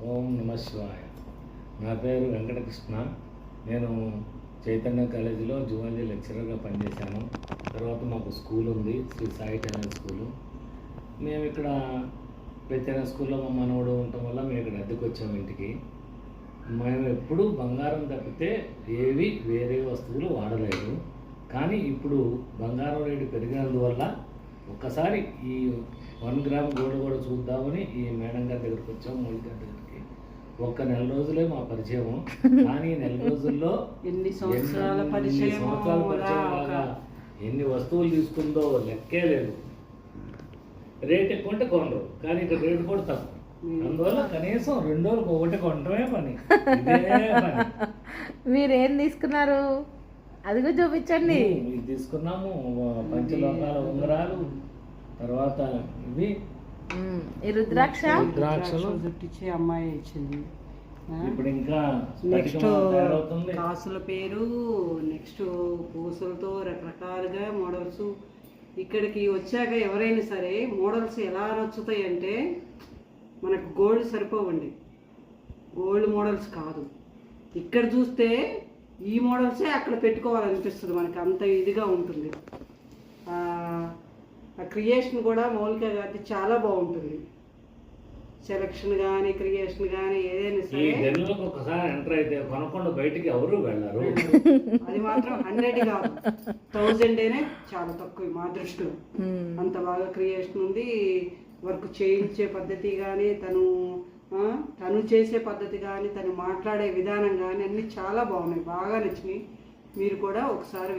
ఓం నమ శివాయ. నా పేరు వెంకటకృష్ణ. నేను చైతన్య కాలేజీలో జువాలజీ లెక్చరర్గా పనిచేశాను. తర్వాత మాకు స్కూల్ ఉంది, శ్రీ సాయి టైలర్ స్కూలు. మేము ఇక్కడ పెట్టిన స్కూల్లో మా మనవడు ఉండటం వల్ల మేము ఇక్కడ అద్దెకు వచ్చాము ఇంటికి. మేము ఎప్పుడూ బంగారం తప్పితే ఏవి వేరే వస్తువులు వాడలేదు. కానీ ఇప్పుడు బంగారం రేటు పెరిగినందువల్ల ఒక్కసారి ఈ 1 గ్రామ్ గోల్డ్ కూడా చూద్దామని ఈ మేడం గారి దగ్గరికి వచ్చాం, మౌలిక గారి దగ్గరికి. ఒక్క నెల రోజులే మా పరిచయం, కానీ నెల రోజుల్లో ఎన్ని సంవత్సరాల పరిచయం, ఎన్ని వస్తువులు తీసుకుందో లెక్కే లేదు. రేట్ ఎక్కువ ఉంటే కొనరు, కానీ ఇక్కడ రేటు కూడా తక్కువ. అందువల్ల కనీసం 2 రోజులకు ఒకటి కొనటమే పని. మీరేం తీసుకున్నారు అదిగో చూపించండి. ఇది తీసుకున్నాము, పంచలోకాల ఉంగరాలు, తర్వాత ఇవి ఈ రుద్రాక్షలు చుట్టించి అమ్మాయి ఇచ్చింది. ఇప్పుడు ఇంకా నెక్స్ట్ కాసుల పేరు, నెక్స్ట్ పూసలతో రకరకాలుగా మోడల్స్. ఇక్కడికి వచ్చాక ఎవరైనా సరే మోడల్స్ ఎలా నచ్చుతాయి అంటే, మనకు గోల్డ్ సరిపోవండి, గోల్డ్ మోడల్స్ కాదు. ఇక్కడ చూస్తే ఈ మోడల్సే అక్కడ పెట్టుకోవాలనిపిస్తుంది, మనకి అంత ఇదిగా ఉంటుంది. ఆ క్రియేషన్ కూడా మౌలిక గారి చాలా బాగుంటుంది. సెలక్షన్ కానీ క్రియేషన్ కానీ ఏదైనా సరే ఒకసారి ఎంటర్ అయితే కొనకుండా బయటికి ఎవరు వెళ్ళారు. అది మాత్రం 100 కాదు, 1000 చాలా తక్కువ మా దృష్టిలో. అంత బాగా క్రియేషన్ ఉంది. వర్క్ చేయించే పద్ధతి కానీ, తను చేసే పద్ధతి కానీ, తను మాట్లాడే విధానం కానీ అన్నీ చాలా బాగున్నాయి, బాగా నచ్చినాయి. మీరు కూడా ఒకసారి